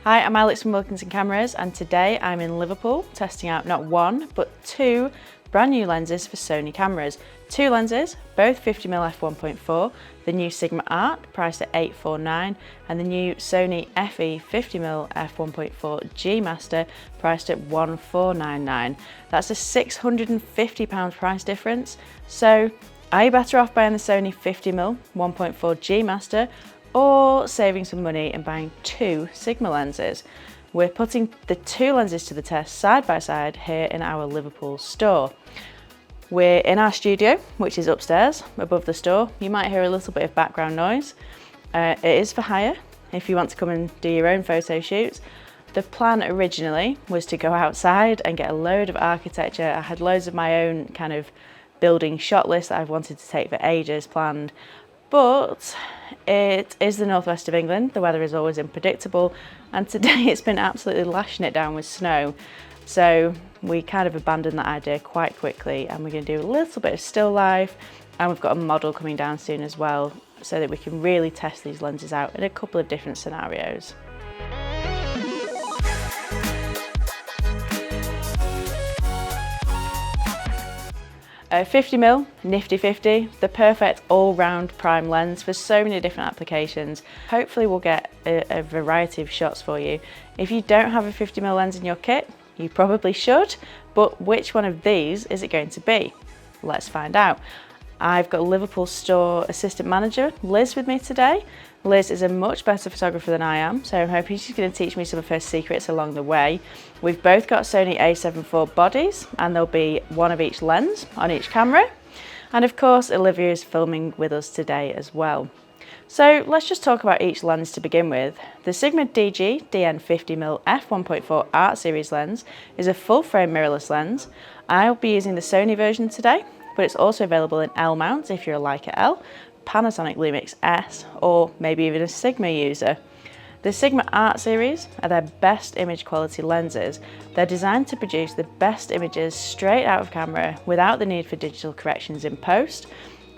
Hi, I'm Alex from Wilkinson Cameras, and today I'm in Liverpool testing out not one but two brand new lenses for Sony cameras. Two lenses, both 50mm f1.4, the new Sigma Art priced at $849 and the new Sony FE 50mm f1.4 G Master priced at $1499. That's a £650 price difference. So are you better off buying the Sony 50mm 1.4 G Master or saving some money and buying two Sigma lenses? We're putting the two lenses to the test side by side here in our Liverpool store. We're in our studio, which is upstairs above the store. You might hear a little bit of background noise. It is for hire if you want to come and do your own photo shoots. The plan originally was to go outside and get a load of architecture. I had loads of my own kind of building shot list that I've wanted to take for ages planned. But it is the northwest of England, the weather is always unpredictable, and today it's been absolutely lashing it down with snow. So we kind of abandoned that idea quite quickly, and we're going to do a little bit of still life, and we've got a model coming down soon as well, so that we can really test these lenses out in a couple of different scenarios. 50mm nifty 50, the perfect all-round prime lens for so many different applications. Hopefully we'll get a variety of shots for you. If you don't have a 50mm lens in your kit, you probably should, but which one of these is it going to be? Let's find out. I've got Liverpool store assistant manager Liz with me today. Liz is a much better photographer than I am, so I'm hoping she's going to teach me some of her secrets along the way. We've both got Sony A7 IV bodies, and there'll be one of each lens on each camera. And of course, Olivia is filming with us today as well. So let's just talk about each lens to begin with. The Sigma DG DN 50mm f1.4 Art series lens is a full frame mirrorless lens. I'll be using the Sony version today, but it's also available in L mount if you're a Leica L, Panasonic Lumix S, or maybe even a Sigma user. The Sigma Art series are their best image quality lenses. They're designed to produce the best images straight out of camera without the need for digital corrections in post.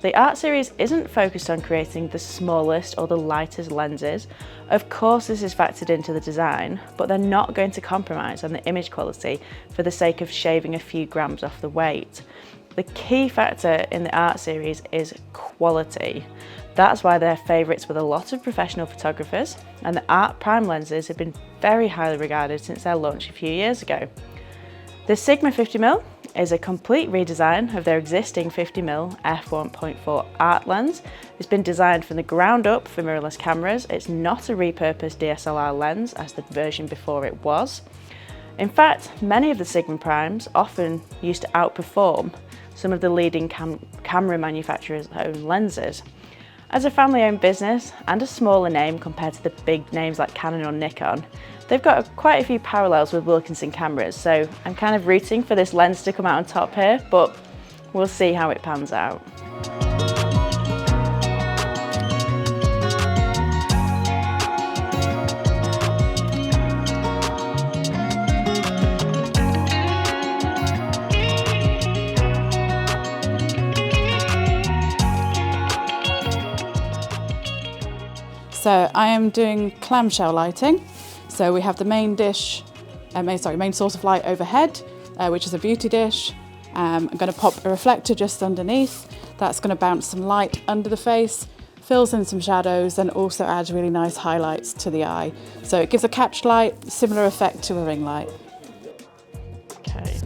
The Art series isn't focused on creating the smallest or the lightest lenses. Of course this is factored into the design, but they're not going to compromise on the image quality for the sake of shaving a few grams off the weight. The key factor in the Art series is quality. That's why they're favourites with a lot of professional photographers, and the Art prime lenses have been very highly regarded since their launch a few years ago. The Sigma 50mm is a complete redesign of their existing 50mm f1.4 Art lens. It's been designed from the ground up for mirrorless cameras. It's not a repurposed DSLR lens as the version before it was. In fact, many of the Sigma primes often used to outperform some of the leading camera manufacturers' own lenses. As a family-owned business and a smaller name compared to the big names like Canon or Nikon, they've got quite a few parallels with Wilkinson Cameras, so I'm kind of rooting for this lens to come out on top here, but we'll see how it pans out. So I am doing clamshell lighting. So we have the main dish, main source of light overhead, which is a beauty dish. I'm going to pop a reflector just underneath. That's going to bounce some light under the face, fills in some shadows, and also adds really nice highlights to the eye. So it gives a catch light, similar effect to a ring light. Okay.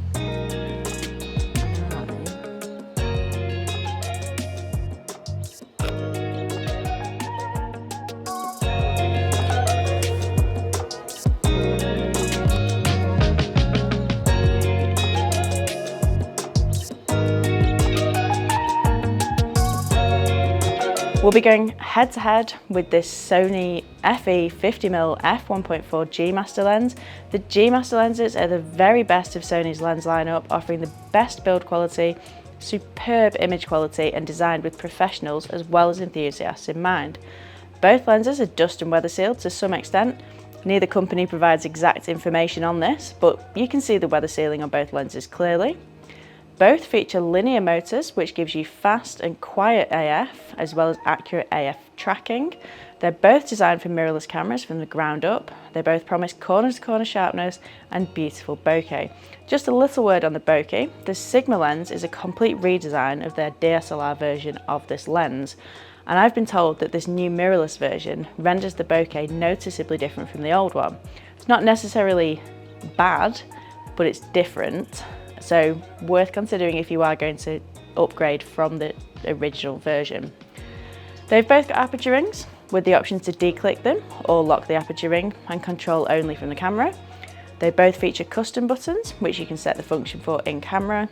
We'll be going head to head with this Sony FE 50mm f1.4 G Master lens. The G Master lenses are the very best of Sony's lens lineup, offering the best build quality, superb image quality, and designed with professionals as well as enthusiasts in mind. Both lenses are dust and weather sealed to some extent. Neither company provides exact information on this, but you can see the weather sealing on both lenses clearly. Both feature linear motors, which gives you fast and quiet AF, as well as accurate AF tracking. They're both designed for mirrorless cameras from the ground up. They both promise corner-to-corner sharpness and beautiful bokeh. Just a little word on the bokeh. The Sigma lens is a complete redesign of their DSLR version of this lens. And I've been told that this new mirrorless version renders the bokeh noticeably different from the old one. It's not necessarily bad, but it's different. So worth considering if you are going to upgrade from the original version. They've both got aperture rings with the option to declick them or lock the aperture ring and control only from the camera. They both feature custom buttons, which you can set the function for in camera.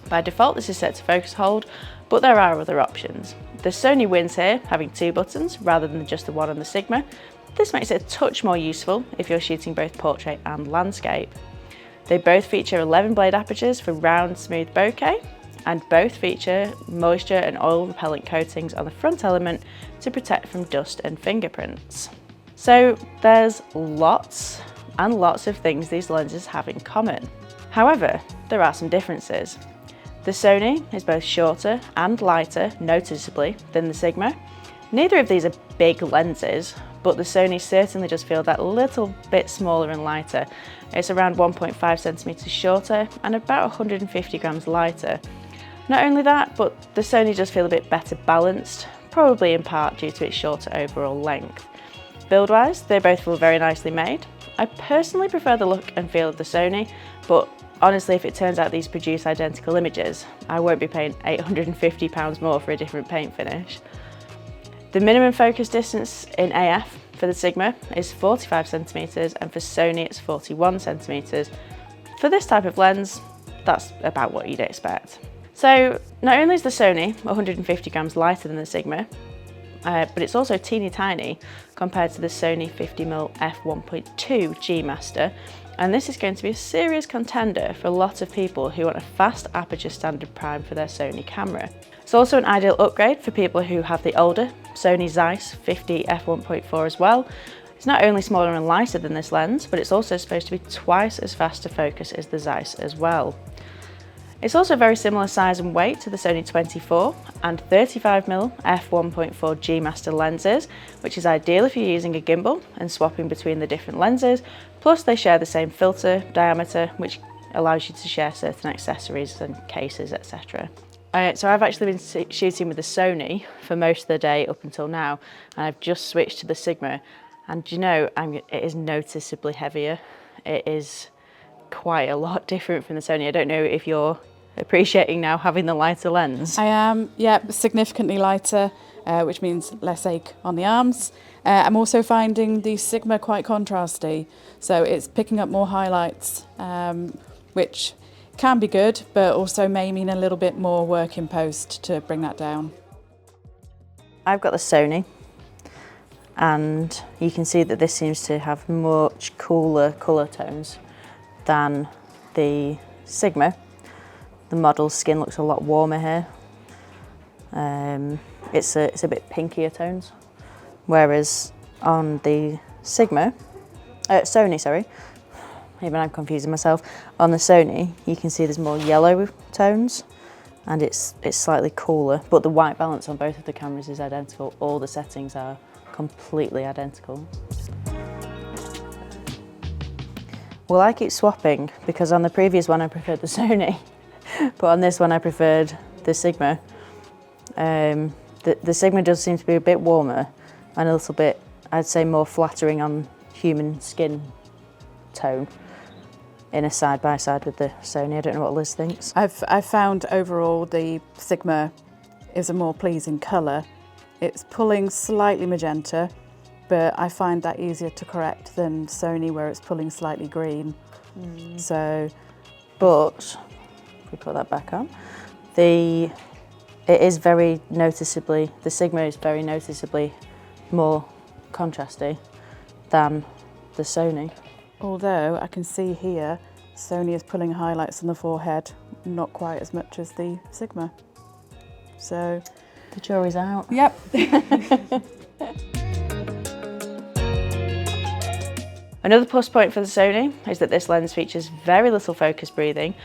By default, this is set to focus hold, but there are other options. The Sony wins here, having 2 buttons rather than just the one on the Sigma. This makes it a touch more useful if you're shooting both portrait and landscape. They both feature 11 blade apertures for round, smooth bokeh, and both feature moisture and oil repellent coatings on the front element to protect from dust and fingerprints. So there's lots and lots of things these lenses have in common. However, there are some differences. The Sony is both shorter and lighter, noticeably, than the Sigma. Neither of these are big lenses, but the Sony certainly does feel that little bit smaller and lighter. It's around 1.5 centimeters shorter and about 150 grams lighter. Not only that, but the Sony does feel a bit better balanced, probably in part due to its shorter overall length. Build-wise, they both feel very nicely made. I personally prefer the look and feel of the Sony, but honestly, if it turns out these produce identical images, I won't be paying £850 more for a different paint finish. The minimum focus distance in AF for the Sigma is 45 centimeters and for Sony it's 41 centimeters. For this type of lens, that's about what you'd expect. So not only is the Sony 150 grams lighter than the Sigma, but it's also teeny tiny compared to the Sony 50mm F1.2 G Master. And this is going to be a serious contender for a lot of people who want a fast aperture standard prime for their Sony camera. It's also an ideal upgrade for people who have the older Sony Zeiss 50 F1.4 as well. It's not only smaller and lighter than this lens, but it's also supposed to be twice as fast to focus as the Zeiss as well. It's also very similar size and weight to the Sony 24 and 35mm F1.4 G Master lenses, which is ideal if you're using a gimbal and swapping between the different lenses. Plus they share the same filter diameter, which allows you to share certain accessories and cases, etc. So I've actually been shooting with the Sony for most of the day up until now, and I've just switched to the Sigma, and you know, it is noticeably heavier. It is quite a lot different from the Sony. I don't know if you're appreciating now having the lighter lens. I am, yeah, significantly lighter, which means less ache on the arms. I'm also finding the Sigma quite contrasty, so it's picking up more highlights, which can be good, but also may mean a little bit more work in post to bring that down. I've got the Sony, and you can see that this seems to have much cooler colour tones than the Sigma. The model's skin looks a lot warmer here. It's a bit pinkier tones, whereas on the Sony, sorry, even I'm confusing myself. On the Sony, you can see there's more yellow tones, and it's slightly cooler, but the white balance on both of the cameras is identical. All the settings are completely identical. Well, I keep swapping because on the previous one I preferred the Sony, but on this one I preferred the Sigma. The Sigma does seem to be a bit warmer and a little bit, I'd say, more flattering on human skin tone in a side-by-side with the Sony. I don't know what Liz thinks. I've found overall the Sigma is a more pleasing colour. It's pulling slightly magenta, but I find that easier to correct than Sony, where it's pulling slightly green. So, but if we put that back on, it is very noticeably, the Sigma is very noticeably more contrasty than the Sony. Although I can see here, Sony is pulling highlights on the forehead, not quite as much as the Sigma. So the jury's out. Yep. Another plus point for the Sony is that this lens features very little focus breathing,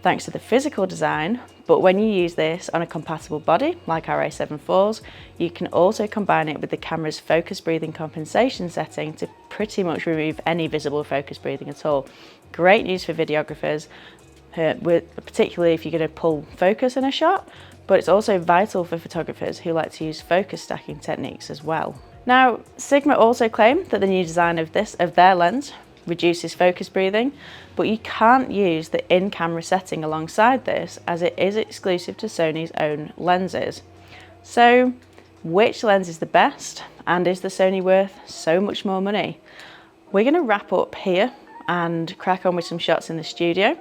thanks to the physical design, but when you use this on a compatible body like our A7 IVs, you can also combine it with the camera's focus breathing compensation setting to pretty much remove any visible focus breathing at all. Great news for videographers, particularly if you're going to pull focus in a shot, but it's also vital for photographers who like to use focus stacking techniques as well. Now, Sigma also claim that the new design of their lens reduces focus breathing, but you can't use the in-camera setting alongside this as it is exclusive to Sony's own lenses. So, which lens is the best, and is the Sony worth so much more money? We're going to wrap up here and crack on with some shots in the studio,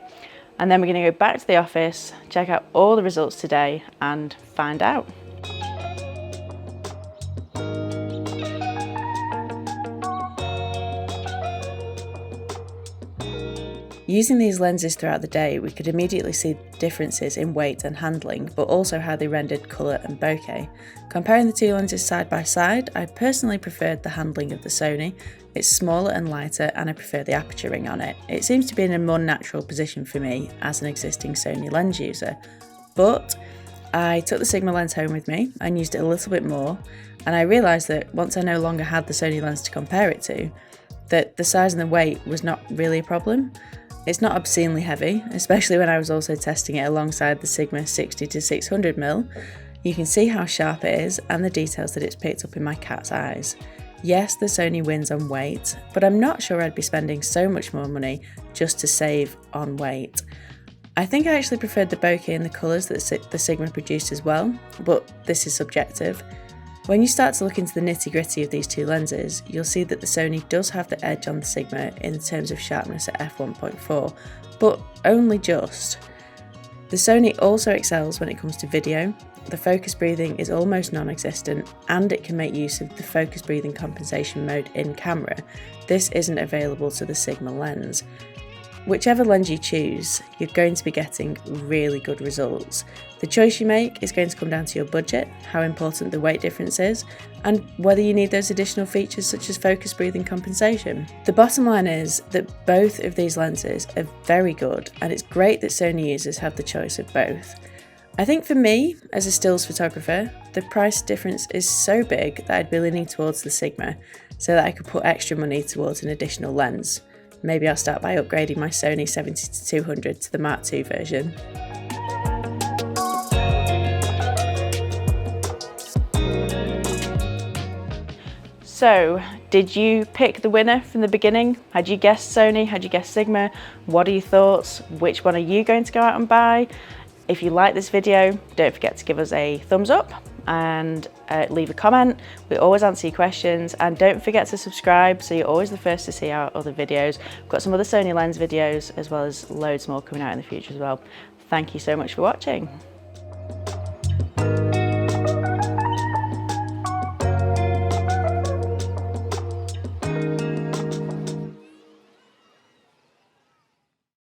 and then we're going to go back to the office, check out all the results today and find out. Using these lenses throughout the day, we could immediately see differences in weight and handling, but also how they rendered colour and bokeh. Comparing the two lenses side by side, I personally preferred the handling of the Sony. It's smaller and lighter, and I prefer the aperture ring on it. It seems to be in a more natural position for me as an existing Sony lens user. But I took the Sigma lens home with me and used it a little bit more, and I realised that once I no longer had the Sony lens to compare it to, that the size and the weight was not really a problem. It's not obscenely heavy, especially when I was also testing it alongside the Sigma 60 to 600mm. You can see how sharp it is and the details that it's picked up in my cat's eyes. Yes, the Sony wins on weight, but I'm not sure I'd be spending so much more money just to save on weight. I think I actually preferred the bokeh and the colours that the Sigma produced as well, but this is subjective. When you start to look into the nitty-gritty of these two lenses, you'll see that the Sony does have the edge on the Sigma in terms of sharpness at f1.4, but only just. The Sony also excels when it comes to video. The focus breathing is almost non-existent, and it can make use of the focus breathing compensation mode in camera. This isn't available to the Sigma lens. Whichever lens you choose, you're going to be getting really good results. The choice you make is going to come down to your budget, how important the weight difference is, and whether you need those additional features such as focus breathing compensation. The bottom line is that both of these lenses are very good, and it's great that Sony users have the choice of both. I think for me, as a stills photographer, the price difference is so big that I'd be leaning towards the Sigma so that I could put extra money towards an additional lens. Maybe I'll start by upgrading my Sony 70-200 to the Mark II version. So, did you pick the winner from the beginning? Had you guessed Sony? Had you guessed Sigma? What are your thoughts? Which one are you going to go out and buy? If you like this video, don't forget to give us a thumbs up and leave a comment. We always answer your questions, and don't forget to subscribe so you're always the first to see our other videos. We've got some other Sony lens videos as well as loads more coming out in the future as well. Thank you so much for watching.